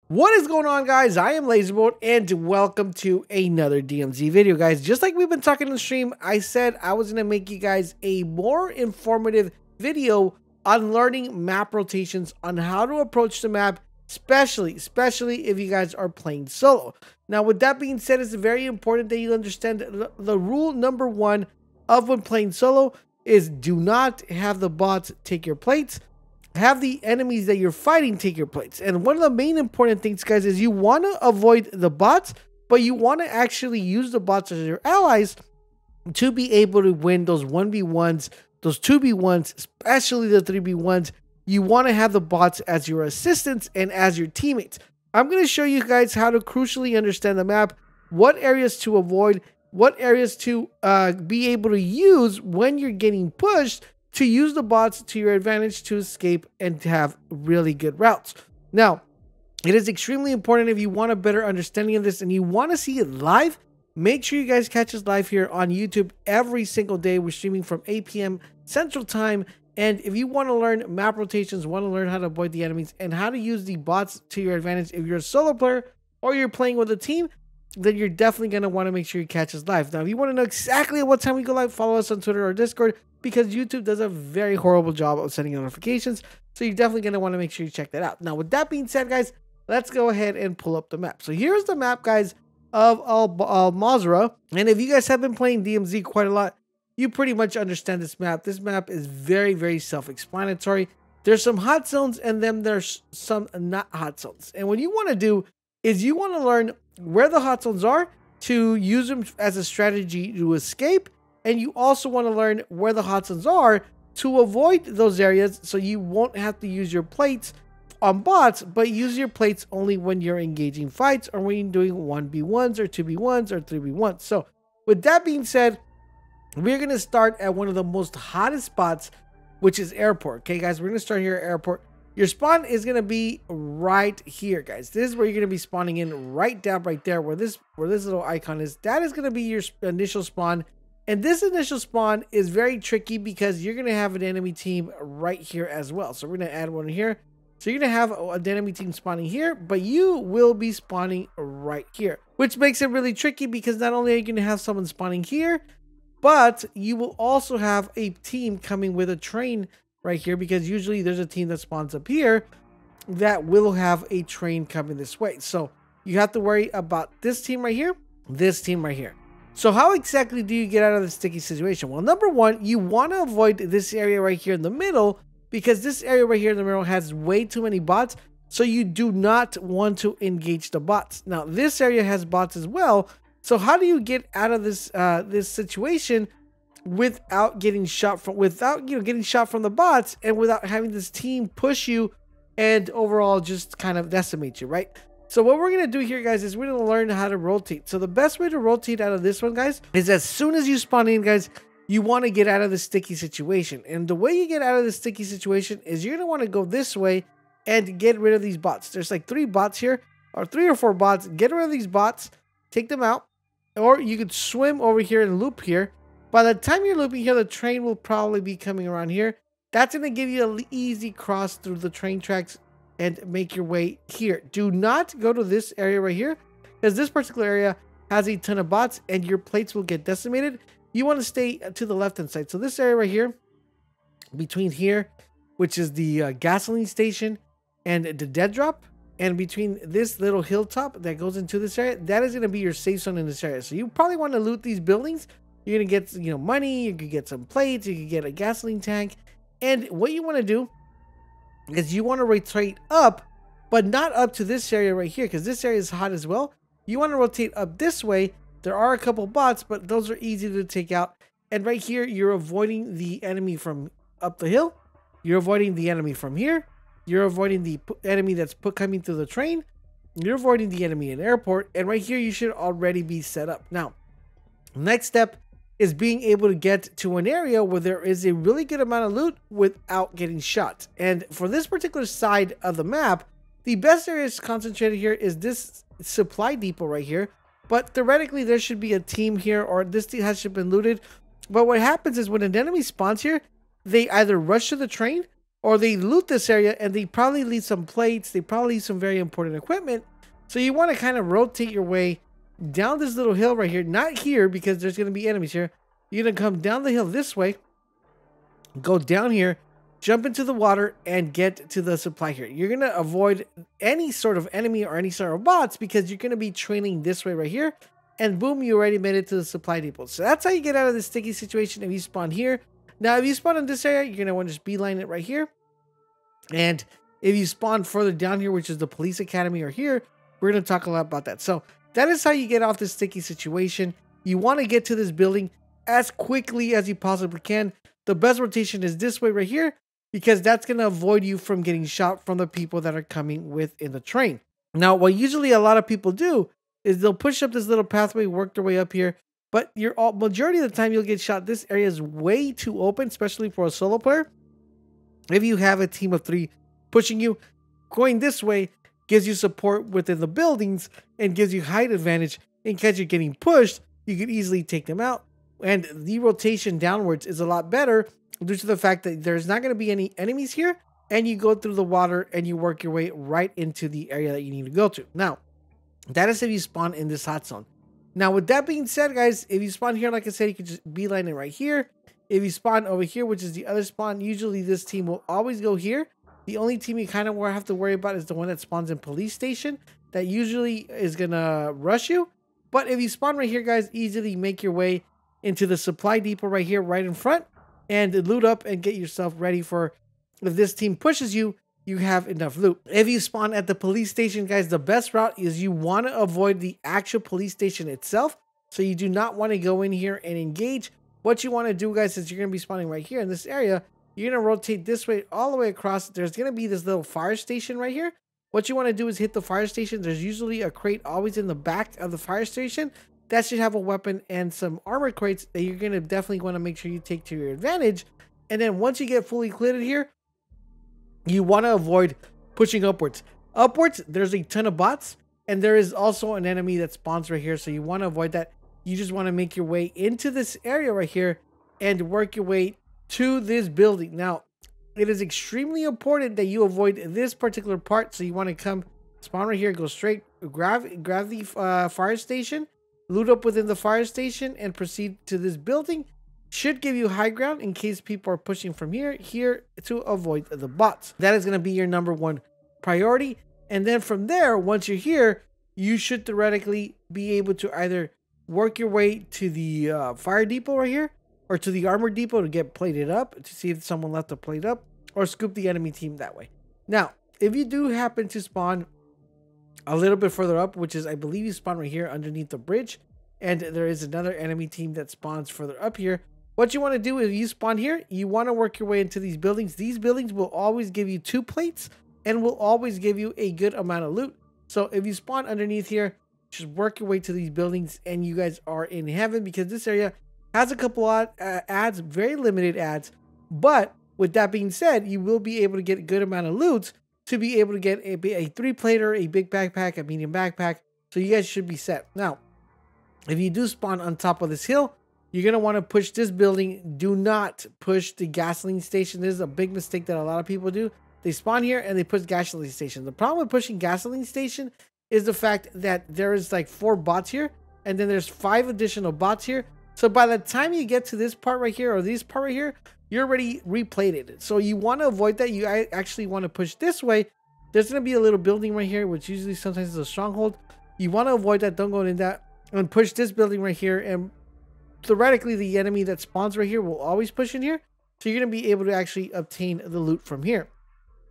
What is going on, guys? I am LaserBolt and welcome to another DMZ video, guys. Just like we've been talking in the stream, I said I was going to make you guys a more informative video on learning map rotations, on how to approach the map, especially if you guys are playing solo. Now, with that being said, it's very important that you understand the rule number one of when playing solo is do not have the bots take your plates. Have the enemies that you're fighting take your plates. And one of the main important things, guys, is you want to avoid the bots, but you want to actually use the bots as your allies to be able to win those 1v1s, those 2v1s, especially the 3v1s. You want to have the bots as your assistants and as your teammates. I'm going to show you guys how to crucially understand the map, what areas to avoid, what areas to be able to use when you're getting pushed, to use the bots to your advantage to escape and to have really good routes. Now, it is extremely important if you want a better understanding of this and you want to see it live, make sure you guys catch us live here on YouTube every single day. We're streaming from 8 p.m. Central Time. And if you want to learn map rotations, want to learn how to avoid the enemies and how to use the bots to your advantage if you're a solo player or you're playing with a team, then you're definitely going to want to make sure you catch us live. Now, if you want to know exactly at what time we go live, follow us on Twitter or Discord, because YouTube does a very horrible job of sending notifications. So you're definitely going to want to make sure you check that out. Now, with that being said, guys, let's go ahead and pull up the map. So here's the map, guys, of Al-Mazrah. And if you guys have been playing DMZ quite a lot, you pretty much understand this map. This map is very self-explanatory. There's some hot zones and then there's some not hot zones. And what you want to do is you want to learn where the hot zones are to use them as a strategy to escape. And you also want to learn where the hot zones are to avoid those areas so you won't have to use your plates on bots, but use your plates only when you're engaging fights or when you're doing 1v1s or 2v1s or 3v1s. So with that being said, we're going to start at one of the most hottest spots, which is airport. Okay, guys, we're going to start here at airport. Your spawn is going to be right here, guys. This is where you're going to be spawning in, right down right there where this little icon is. That is going to be your initial spawn. And this initial spawn is very tricky because you're going to have an enemy team right here as well. So we're going to add one here. So you're going to have an enemy team spawning here, but you will be spawning right here, which makes it really tricky because not only are you going to have someone spawning here, but you will also have a team coming with a train right here, because usually there's a team that spawns up here that will have a train coming this way. So you have to worry about this team right here, this team right here. So how exactly do you get out of the sticky situation? Well, number one, you want to avoid this area right here in the middle, because this area right here in the middle has way too many bots. So you do not want to engage the bots. Now, this area has bots as well. So how do you get out of this this situation without getting shot from getting shot from the bots and without having this team push you and overall just kind of decimate you, right? So what we're going to do here, guys, is we're going to learn how to rotate. So the best way to rotate out of this one, guys, is as soon as you spawn in, guys, you want to get out of the sticky situation. And the way you get out of the sticky situation is you're going to want to go this way and get rid of these bots. There's like 3 bots here, or 3 or 4 bots. Get rid of these bots, take them out, or you could swim over here and loop here. By the time you're looping here, the train will probably be coming around here. That's going to give you an easy cross through the train tracks and make your way here. Do not go to this area right here, because this particular area has a ton of bots and your plates will get decimated. You want to stay to the left hand side. So this area right here, between here, which is the gasoline station and the dead drop, and between this little hilltop that goes into this area, that is going to be your safe zone in this area. So you probably want to loot these buildings. You're going to get, money, you could get some plates, you could get a gasoline tank. And what you want to do is you want to rotate up, but not up to this area right here, because this area is hot as well. You want to rotate up this way. There are a couple bots, but those are easy to take out. And right here, you're avoiding the enemy from up the hill. You're avoiding the enemy from here. You're avoiding the enemy that's coming through the train. You're avoiding the enemy in airport. And right here, you should already be set up. Now, next step is being able to get to an area where there is a really good amount of loot without getting shot. And for this particular side of the map, the best area is concentrated here is this supply depot right here. But theoretically, there should be a team here, or this team has been looted. But what happens is when an enemy spawns here, they either rush to the train or they loot this area and they probably leave some plates, they probably leave some very important equipment. So you want to kind of rotate your way down this little hill right here. Not here, because there's going to be enemies here. You're going to come down the hill this way, go down here, jump into the water, and get to the supply here. You're going to avoid any sort of enemy or any sort of bots, because you're going to be training this way right here. And boom, you already made it to the supply depot. So that's how you get out of this sticky situation if you spawn here. Now, if you spawn in this area, you're going to want to just beeline it right here. And if you spawn further down here, which is the police academy or here, we're going to talk a lot about that. So that is how you get off this sticky situation. You want to get to this building as quickly as you possibly can. The best rotation is this way right here, because that's going to avoid you from getting shot from the people that are coming within the train. Now, what usually a lot of people do is they'll push up this little pathway, work their way up here. But majority of the time you'll get shot. This area is way too open, especially for a solo player. If you have a team of 3 pushing you, going this way gives you support within the buildings and gives you height advantage. In case you're getting pushed, you can easily take them out. And the rotation downwards is a lot better due to the fact that there's not going to be any enemies here. And you go through the water and you work your way right into the area that you need to go to. Now, that is if you spawn in this hot zone. Now, with that being said, guys, if you spawn here, like I said, you can just beeline it right here. If you spawn over here, which is the other spawn, usually this team will always go here. The only team you kind of have to worry about is the one that spawns in police station. That usually is going to rush you. But if you spawn right here, guys, easily make your way into the supply depot right here, right in front. And loot up and get yourself ready for, if this team pushes you, you have enough loot. If you spawn at the police station, guys, the best route is you want to avoid the actual police station itself. So you do not want to go in here and engage. What you want to do, guys, is you're going to be spawning right here in this area. You're going to rotate this way all the way across. There's going to be this little fire station right here. What you want to do is hit the fire station. There's usually a crate always in the back of the fire station. That should have a weapon and some armor crates that you're going to definitely want to make sure you take to your advantage. And then once you get fully cleared here, you want to avoid pushing upwards. Upwards, there's a ton of bots, and there is also an enemy that spawns right here, so you want to avoid that. You just want to make your way into this area right here and work your way to this building. Now, it is extremely important that you avoid this particular part, so you want to come spawn right here, go straight, grab the fire station, loot up within the fire station, and proceed to this building. Should give you high ground in case people are pushing from here to avoid the bots. That is going to be your #1 priority. And then from there, once you're here, you should theoretically be able to either work your way to the fire depot right here, or to the armor depot to get plated up, to see if someone left a plate up, or scoop the enemy team that way. Now, if you do happen to spawn a little bit further up, which is, I believe you spawn right here underneath the bridge, and there is another enemy team that spawns further up here, what you want to do is you spawn here, you want to work your way into these buildings. These buildings will always give you 2 plates and will always give you a good amount of loot. So if you spawn underneath here, just work your way to these buildings and you guys are in heaven, because this area has a couple of ads, very limited ads. But with that being said, you will be able to get a good amount of loot to be able to get a 3-plater, a big backpack, a medium backpack. So you guys should be set. Now, if you do spawn on top of this hill, you're going to want to push this building. Do not push the gasoline station. This is a big mistake that a lot of people do. They spawn here and they push gasoline station. The problem with pushing gasoline station is the fact that there is like 4 bots here, and then there's 5 additional bots here. So by the time you get to this part right here, or this part right here, you're already replated. So you want to avoid that. You actually want to push this way. There's going to be a little building right here, which usually sometimes is a stronghold. You want to avoid that. Don't go in that. And push this building right here, and theoretically the enemy that spawns right here will always push in here, so you're going to be able to actually obtain the loot from here.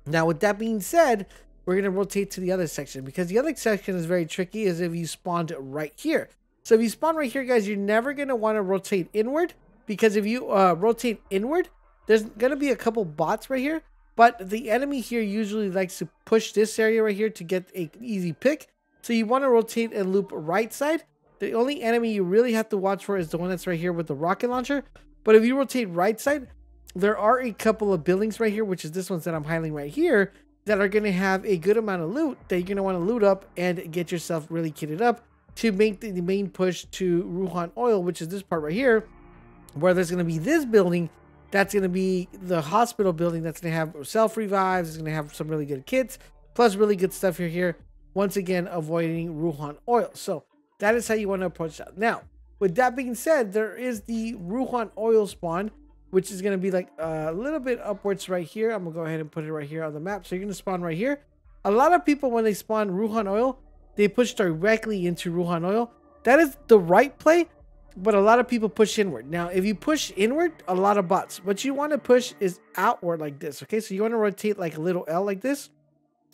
Now, with that being said, we're going to rotate to the other section, because the other section is very tricky, as if you spawned right here. So if you spawn right here, guys, you're never going to want to rotate inward, because if you rotate inward, there's going to be a couple bots right here, but the enemy here usually likes to push this area right here to get an easy pick. So you want to rotate and loop right side. The only enemy you really have to watch for is the one that's right here with the rocket launcher. But if you rotate right side, there are a couple of buildings right here, which is this ones that I'm highlighting right here, that are going to have a good amount of loot that you're going to want to loot up and get yourself really kitted up to make the main push to Ruhan Oil, which is this part right here, where there's going to be this building That's going to be the hospital building. That's going to have self revives. It's going to have some really good kits, plus really good stuff here. Once again, avoiding Ruhan oil. So that is how you want to approach that. Now, with that being said, there is the Ruhan oil spawn, which is going to be like a little bit upwards right here. I'm going to go ahead and put it right here on the map. So you're going to spawn right here. A lot of people, when they spawn Ruhan oil, they push directly into Ruhan oil. That is the right play, but a lot of people push inward. Now, if you push inward, a lot of bots. What you want to push is outward like this, okay? So you want to rotate like a little L like this.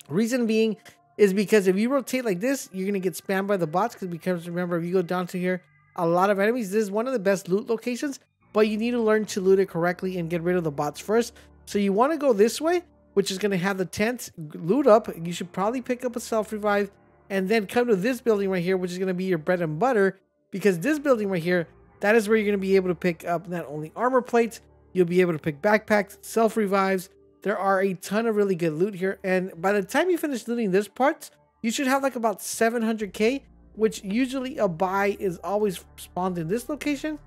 Reason being is because if you rotate like this, you're going to get spammed by the bots, because remember, if you go down to here, a lot of enemies. This is one of the best loot locations, but you need to learn to loot it correctly and get rid of the bots first. So you want to go this way, which is going to have the tents, loot up. You should probably pick up a self-revive, and then come to this building right here, which is going to be your bread and butter, because this building right here, that is where you're going to be able to pick up not only armor plates, you'll be able to pick backpacks, self-revives. There are a ton of really good loot here, and by the time you finish looting this part, you should have like about 700k, which usually a buy is always spawned in this location.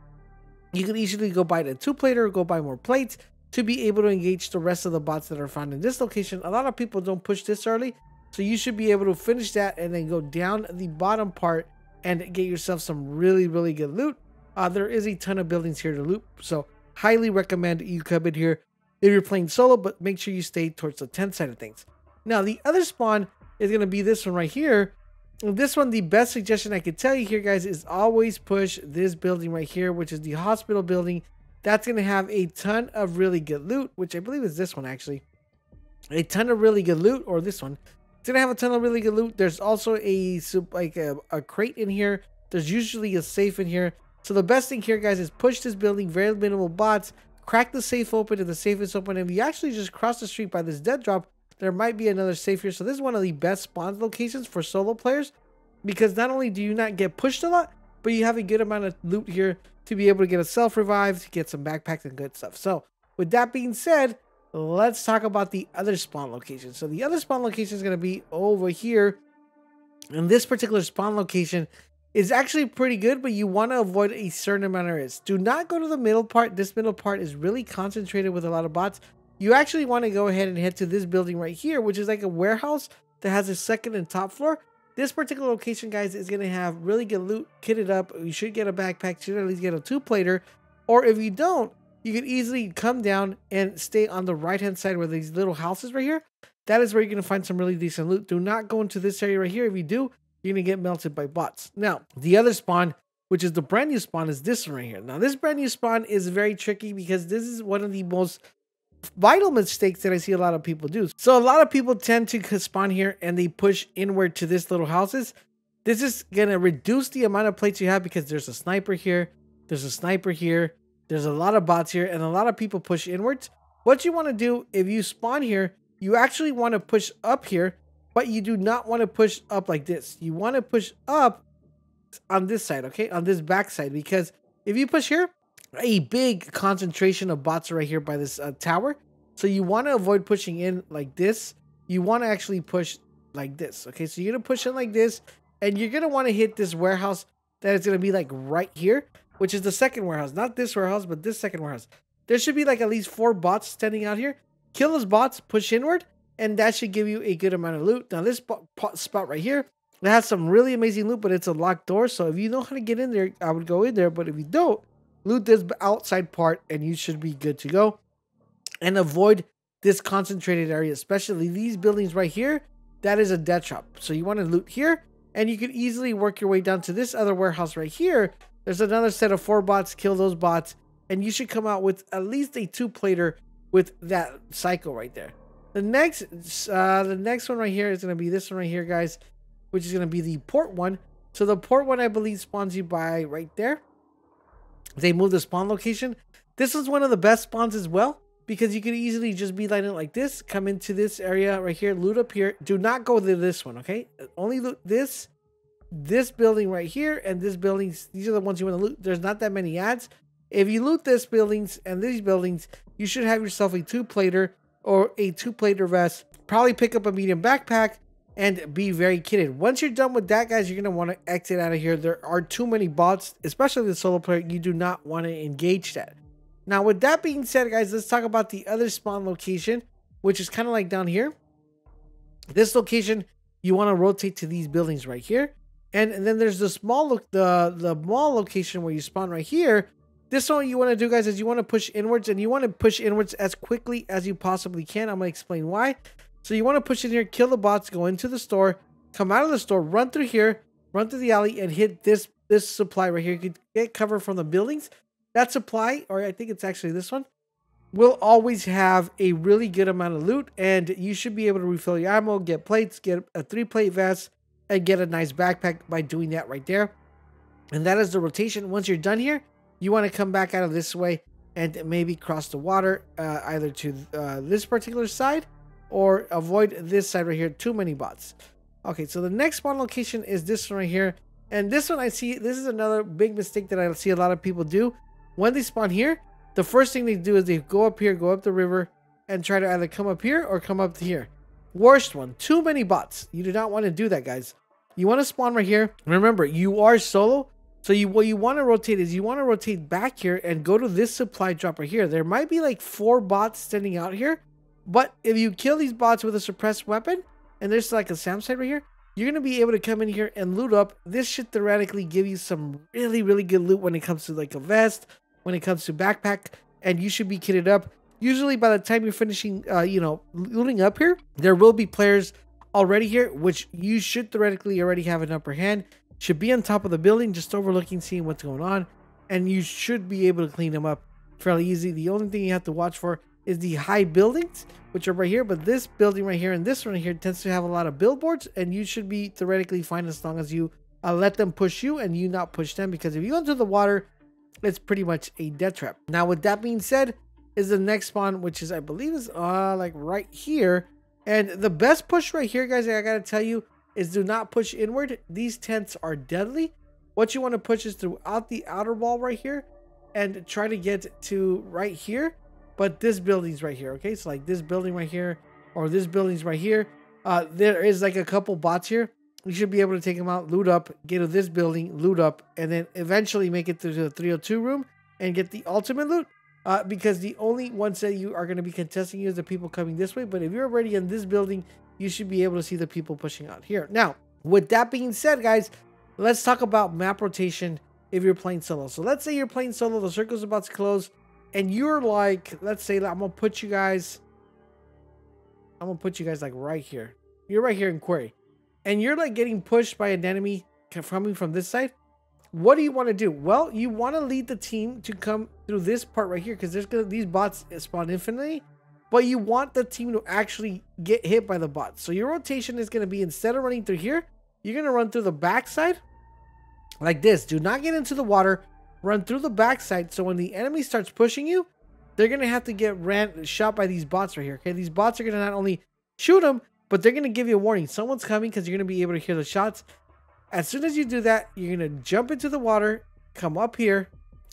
You can easily go buy the 2-plater or go buy more plates to be able to engage the rest of the bots that are found in this location. A lot of people don't push this early, so you should be able to finish that and then go down the bottom part and get yourself some really, really good loot. There is a ton of buildings here to loot, so highly recommend you come in here if you're playing solo, but make sure you stay towards the tent side of things. Now, the other spawn is going to be this one right here. This one, the best suggestion I could tell you here, guys, is always push this building right here, which is the hospital building. That's going to have a ton of really good loot, which I believe is this one, actually. A ton of really good loot, or this one. It's going to have a ton of really good loot. There's also a crate in here. There's usually a safe in here. So the best thing here, guys, is push this building, very minimal bots, crack the safe open, and the safe is open. And if you actually just cross the street by this dead drop, there might be another safe here. So this is one of the best spawn locations for solo players, because not only do you not get pushed a lot, but you have a good amount of loot here to be able to get a self-revive, to get some backpacks and good stuff. So with that being said, let's talk about the other spawn location. So the other spawn location is going to be over here. And this particular spawn location is actually pretty good, but you want to avoid a certain amount of risk. Do not go to the middle part. This middle part is really concentrated with a lot of bots. You actually want to go ahead and head to this building right here, which is like a warehouse that has a second and top floor. This particular location, guys, is going to have really good loot kitted up. You should get a backpack, should at least get a 2-plater. Or if you don't, you can easily come down and stay on the right-hand side where these little houses right here. That is where you're going to find some really decent loot. Do not go into this area right here. If you do, you're going to get melted by bots. Now, the other spawn, which is the brand new spawn, is this one right here. Now, this brand new spawn is very tricky because this is one of the most vital mistakes that I see a lot of people do. So a lot of people tend to spawn here and they push inward to this little houses. This is going to reduce the amount of plates you have, because there's a sniper here, there's a sniper here, there's a lot of bots here, and a lot of people push inwards. What you want to do if you spawn here, you actually want to push up here, but you do not want to push up like this. You want to push up on this side, okay, on this back side, because if you push here, a big concentration of bots are right here by this tower. So you want to avoid pushing in like this. You want to actually push like this. Okay, so you're going to push in like this, and you're going to want to hit this warehouse that is going to be like right here, which is the second warehouse. Not this warehouse, but this second warehouse. There should be like at least 4 bots standing out here. Kill those bots, push inward, and that should give you a good amount of loot. Now this spot right here, it has some really amazing loot, but it's a locked door. So if you know how to get in there, I would go in there. But if you don't, loot this outside part and you should be good to go. And avoid this concentrated area, especially these buildings right here. That is a death trap. So you want to loot here, and you can easily work your way down to this other warehouse right here. There's another set of 4 bots. Kill those bots, and you should come out with at least a 2-plater with that cycle right there. The next one right here is going to be this one right here, guys, which is going to be the port one. So the port one, I believe, spawns you by right there. They moved the spawn location. This is one of the best spawns as well, because you can easily just be lining like this, come into this area right here, loot up here. Do not go to this one, okay? Only loot this building right here, and this building. These are the ones you want to loot. There's not that many ads. If you loot this buildings and these buildings, you should have yourself a 2-plater or a 2-plater vest. Probably pick up a medium backpack and be very kitted. Once you're done with that, guys, you're going to want to exit out of here. There are too many bots, especially the solo player. You do not want to engage that. Now, with that being said, guys, let's talk about the other spawn location, which is kind of like down here. This location, you want to rotate to these buildings right here. And then there's the the mall location where you spawn right here. This one you want to do, guys, is you want to push inwards, and you want to push inwards as quickly as you possibly can. I'm going to explain why. So you want to push in here, kill the bots, go into the store, come out of the store, run through here, run through the alley, and hit this supply right here. You can get cover from the buildings. That supply, or I think it's actually this one, will always have a really good amount of loot, and you should be able to refill your ammo, get plates, get a 3-plate vest, and get a nice backpack by doing that right there. And that is the rotation. Once you're done here, you want to come back out of this way and maybe cross the water either to this particular side or avoid this side right here. Too many bots. Okay, so the next spawn location is this one right here. And this one, I see, this is another big mistake that I see a lot of people do. When they spawn here, the first thing they do is they go up here, go up the river, and try to either come up here or come up here. Worst one, too many bots. You do not want to do that, guys. You want to spawn right here. Remember, you are solo. So what you want to rotate is you want to rotate back here and go to this supply drop right here. There might be like 4 bots standing out here. But if you kill these bots with a suppressed weapon, and there's like a SAM site right here, you're going to be able to come in here and loot up. This should theoretically give you some really, really good loot when it comes to like a vest, when it comes to backpack, and you should be kitted up. Usually by the time you're finishing, looting up here, there will be players already here, which you should theoretically already have an upper hand. Should be on top of the building, just overlooking, seeing what's going on, and you should be able to clean them up fairly easy. The only thing you have to watch for is the high buildings, which are right here, but this building right here and this one right here tends to have a lot of billboards, and you should be theoretically fine as long as you let them push you and you not push them, because if you go into the water, it's pretty much a death trap. Now, with that being said, is the next spawn, which is, I believe, is like right here. And the best push right here, guys, I gotta tell you, is do not push inward. These tents are deadly. What you want to push is throughout the outer wall right here and try to get to right here. But this building's right here, okay? So like this building right here, or this building's right here. There is like a couple bots here. You should be able to take them out, loot up, get to this building, loot up, and then eventually make it to the 302 room and get the ultimate loot. Because the only ones that you are going to be contesting you is the people coming this way. But if you're already in this building, you should be able to see the people pushing out here. Now, with that being said, guys, let's talk about map rotation if you're playing solo. So let's say you're playing solo, the circle's about to close, and you're like, let's say I'm going to put you guys like right here. You're right here in Quarry. And you're like getting pushed by an enemy coming from this side. What do you want to do? Well, you want to lead the team to come through this part right here, because these bots spawn infinitely. But you want the team to actually get hit by the bots. So your rotation is going to be, instead of running through here, you're going to run through the backside like this. Do not get into the water. Run through the backside. So when the enemy starts pushing you, they're going to have to get shot by these bots right here. Okay, these bots are going to not only shoot them, but they're going to give you a warning. Someone's coming, because you're going to be able to hear the shots. As soon as you do that, you're going to jump into the water, come up here,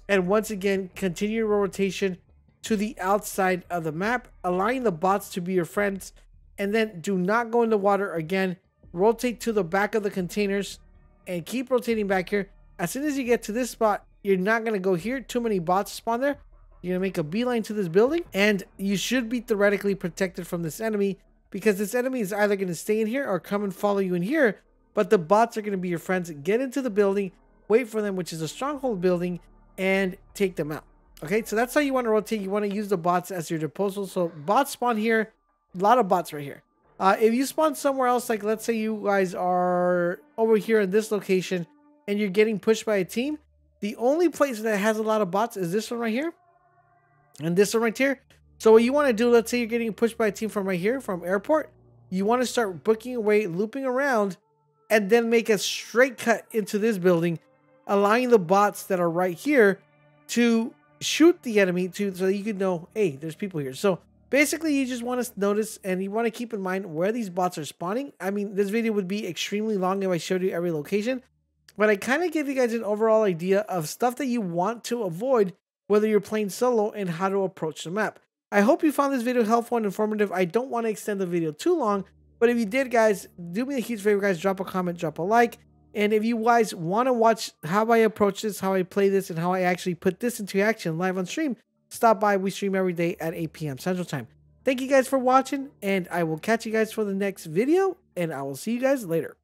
and once again, continue your rotation to the outside of the map, allowing the bots to be your friends. And then do not go in the water again. Rotate to the back of the containers and keep rotating back here. As soon as you get to this spot, you're not going to go here. Too many bots spawn there. You're going to make a beeline to this building, and you should be theoretically protected from this enemy, because this enemy is either going to stay in here or come and follow you in here. But the bots are going to be your friends. Get into the building, wait for them, which is a stronghold building, and take them out. Okay, so that's how you want to rotate. You want to use the bots as your disposal. So bots spawn here. A lot of bots right here. If you spawn somewhere else, like let's say you guys are over here in this location and you're getting pushed by a team, the only place that has a lot of bots is this one right here and this one right here. So what you want to do, let's say you're getting pushed by a team from right here, from airport. You want to start booking away, looping around, and then make a straight cut into this building, allowing the bots that are right here to shoot the enemy so you can know, hey, there's people here. So basically, you just want to notice, and you want to keep in mind where these bots are spawning. I mean, this video would be extremely long if I showed you every location, but I kind of give you guys an overall idea of stuff that you want to avoid, whether you're playing solo, and how to approach the map. I hope you found this video helpful and informative. I don't want to extend the video too long, but if you did, guys, do me a huge favor, guys. Drop a comment, drop a like. And if you guys want to watch how I approach this, how I play this, and how I actually put this into action live on stream, stop by. We stream every day at 8 p.m. Central Time. Thank you guys for watching, and I will catch you guys for the next video, and I will see you guys later.